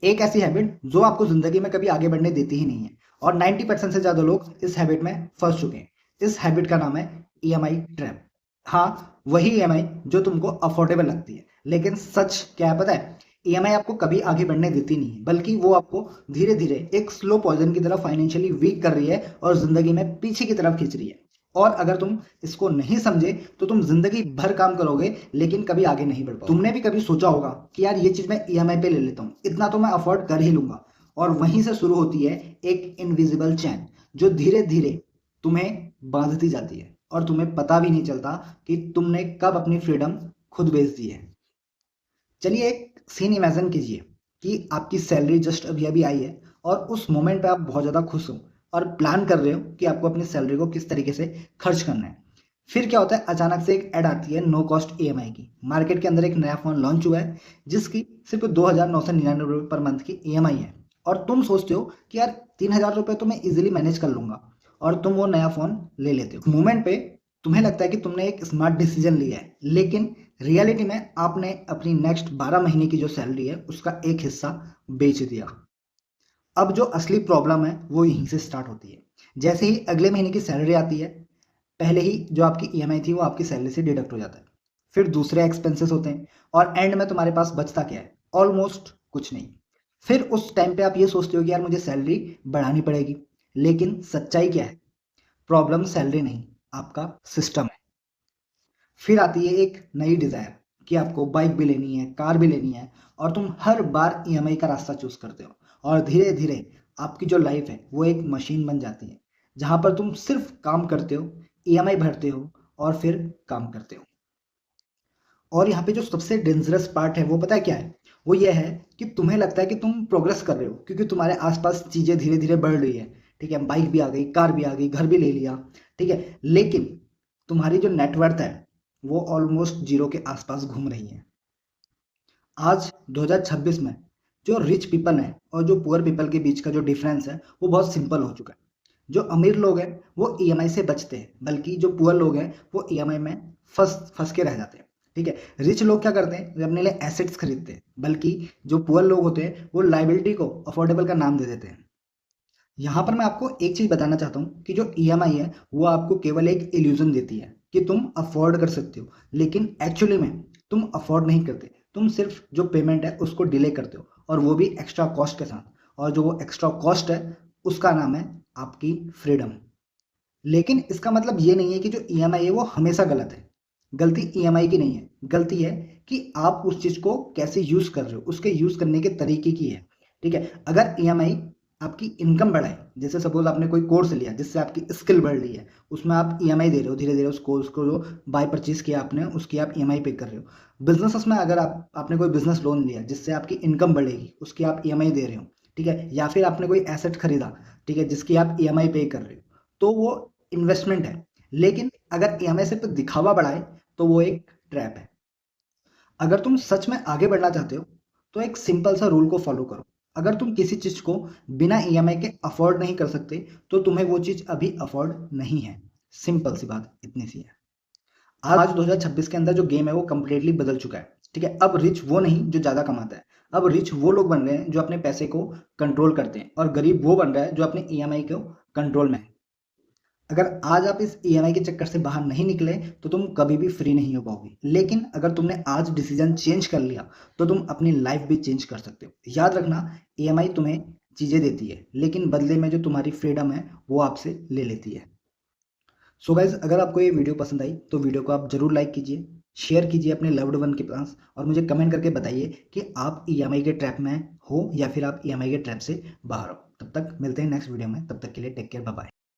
एक ऐसी हैबिट जो आपको जिंदगी में कभी आगे बढ़ने देती ही नहीं है, और 90% से ज्यादा लोग इस हैबिट में फंस चुके हैं। इस हैबिट का नाम है ईएमआई ट्रैप। हाँ, वही ईएमआई जो तुमको अफोर्डेबल लगती है, लेकिन सच क्या है पता है? ईएमआई आपको कभी आगे बढ़ने देती नहीं है, बल्कि वो आपको धीरे धीरे एक स्लो पॉइजन की तरफ फाइनेंशियली वीक कर रही है और जिंदगी में पीछे की तरफ खींच रही है। और अगर तुम इसको नहीं समझे तो तुम जिंदगी भर काम करोगे लेकिन कभी आगे नहीं बढ़ पाओगे। तुमने भी कभी सोचा होगा कि यार ये चीज मैं ईएमआई पे ले लेता हूँ, इतना तो मैं अफोर्ड कर ही लूंगा। और वहीं से शुरू होती है एक इनविजिबल चैन जो धीरे धीरे तुम्हें बांधती जाती है और तुम्हें पता भी नहीं चलता कि तुमने कब अपनी फ्रीडम खुद बेच दी है। चलिए एक सीन इमेजिन कीजिए कि आपकी सैलरी जस्ट अभी अभी आई है और उस मोमेंट पे आप बहुत ज़्यादा खुश हो और प्लान कर रहे हो कि आपको अपनी सैलरी को किस तरीके से खर्च करना है। फिर क्या होता है, अचानक से एक ऐड आती है नो कॉस्ट ईएमआई की। मार्केट के अंदर एक नया फ़ोन लॉन्च हुआ है जिसकी सिर्फ 2,999 पर मंथ की ईएमआई है, और तुम सोचते हो कि यार 3,000 रुपये तो मैं इजीली मैनेज कर लूंगा, और तुम वो नया फ़ोन ले लेते हो। मोमेंट पे तुम्हें लगता है कि तुमने एक स्मार्ट डिसीजन लिया है, लेकिन रियलिटी में आपने अपनी नेक्स्ट 12 महीने की जो सैलरी है उसका एक हिस्सा बेच दिया। अब जो असली प्रॉब्लम है वो यहीं से स्टार्ट होती है। जैसे ही अगले महीने की सैलरी आती है, पहले ही जो आपकी ईएमआई थी वो आपकी सैलरी से डिडक्ट हो जाता है। फिर दूसरे एक्सपेंसेस होते हैं और एंड में तुम्हारे पास बचता क्या है? ऑलमोस्ट कुछ नहीं। फिर उस टाइम पे आप ये सोचते हो कि यार मुझे सैलरी बढ़ानी पड़ेगी, लेकिन सच्चाई क्या है? प्रॉब्लम सैलरी नहीं, आपका सिस्टम है। फिर आती है एक नई डिज़ायर कि आपको बाइक भी लेनी है, कार भी लेनी है, और तुम हर बार ईएमआई का रास्ता चूज करते हो। और धीरे धीरे आपकी जो लाइफ है वो एक मशीन बन जाती है जहां पर तुम सिर्फ काम करते हो, ईएमआई भरते हो और फिर काम करते हो। और यहाँ पे जो सबसे डेंजरस पार्ट है वो पता है क्या है? वो ये है कि तुम्हें लगता है कि तुम प्रोग्रेस कर रहे हो क्योंकि तुम्हारे आसपास चीजें धीरे धीरे बढ़ रही है। ठीक है, बाइक भी आ गई, कार भी आ गई, घर भी ले लिया। ठीक है, लेकिन तुम्हारी जो नेटवर्थ है वो ऑलमोस्ट जीरो के आसपास घूम रही है। आज 2026 में जो रिच पीपल है और जो पुअर पीपल के बीच का जो डिफरेंस है वो बहुत सिंपल हो चुका है। जो अमीर लोग हैं वो ईएमआई से बचते हैं, बल्कि जो पुअर लोग हैं वो ईएमआई में फंस फंस के रह जाते हैं। ठीक है, रिच लोग क्या करते हैं? वे अपने लिए एसेट्स खरीदते हैं, बल्कि जो पुअर लोग होते हैं वो लाइबिलिटी को अफोर्डेबल का नाम दे देते हैं। यहाँ पर मैं आपको एक चीज बताना चाहता हूँ कि जो ईएमआई है वो आपको केवल एक इल्यूजन देती है कि तुम अफोर्ड कर सकते हो, लेकिन एक्चुअली में तुम अफोर्ड नहीं करते। तुम सिर्फ जो पेमेंट है उसको डिले करते हो, और वो भी एक्स्ट्रा कॉस्ट के साथ। और जो वो एक्स्ट्रा कॉस्ट है उसका नाम है आपकी फ्रीडम। लेकिन इसका मतलब ये नहीं है कि जो ईएमआई है वो हमेशा गलत है। गलती ईएमआई की नहीं है, गलती है कि आप उस चीज को कैसे यूज कर रहे हो, उसके यूज करने के तरीके की है। ठीक है, अगर ईएमआई आपकी इनकम बढ़ाए, जैसे सपोज आपने कोई कोर्स लिया जिससे आपकी स्किल बढ़ रही है, उसमें आप ईएमआई दे रहे हो, धीरे धीरे उस कोर्स को जो बाय परचेज किया आपने उसकी आप ईएमआई पे कर रहे हो। बिजनेस में अगर आपने कोई बिजनेस लोन लिया जिससे आपकी इनकम बढ़ेगी, उसकी आप ईएमआई दे रहे हो। ठीक है, या फिर आपने कोई एसेट खरीदा, ठीक है, जिसकी आप ईएमआई पे कर रहे हो, तो वो इन्वेस्टमेंट है। लेकिन अगर ईएमआई सिर्फ दिखावा बढ़ाए तो वो एक ट्रैप है। अगर तुम सच में आगे बढ़ना चाहते हो तो एक सिंपल सा रूल को फॉलो करो। अगर तुम किसी चीज को बिना ईएमआई के अफोर्ड नहीं कर सकते तो तुम्हें वो चीज अभी अफोर्ड नहीं है। सिंपल सी बात इतनी सी है। आज 2026 के अंदर जो गेम है वो कंप्लीटली बदल चुका है। ठीक है, अब रिच वो नहीं जो ज्यादा कमाता है, अब रिच वो लोग बन रहे हैं जो अपने पैसे को कंट्रोल करते हैं, और गरीब वो बन रहा है जो अपने ईएमआई को कंट्रोल में है। अगर आज आप इस ईएमआई के चक्कर से बाहर नहीं निकले तो तुम कभी भी फ्री नहीं हो पाओगे, लेकिन अगर तुमने आज डिसीजन चेंज कर लिया तो तुम अपनी लाइफ भी चेंज कर सकते हो। याद रखना, ईएमआई तुम्हें चीजें देती है, लेकिन बदले में जो तुम्हारी फ्रीडम है वो आपसे ले लेती है। सो गाइज, अगर आपको ये वीडियो पसंद आई तो वीडियो को आप जरूर लाइक कीजिए, शेयर कीजिए अपने लव्ड वन के पास, और मुझे कमेंट करके बताइए कि आप ईएमआई के ट्रैप में हो या फिर आप ईएमआई के ट्रैप से बाहर हो। तब तक मिलते हैं नेक्स्ट वीडियो में, तब तक के लिए टेक केयर, बाय बाय।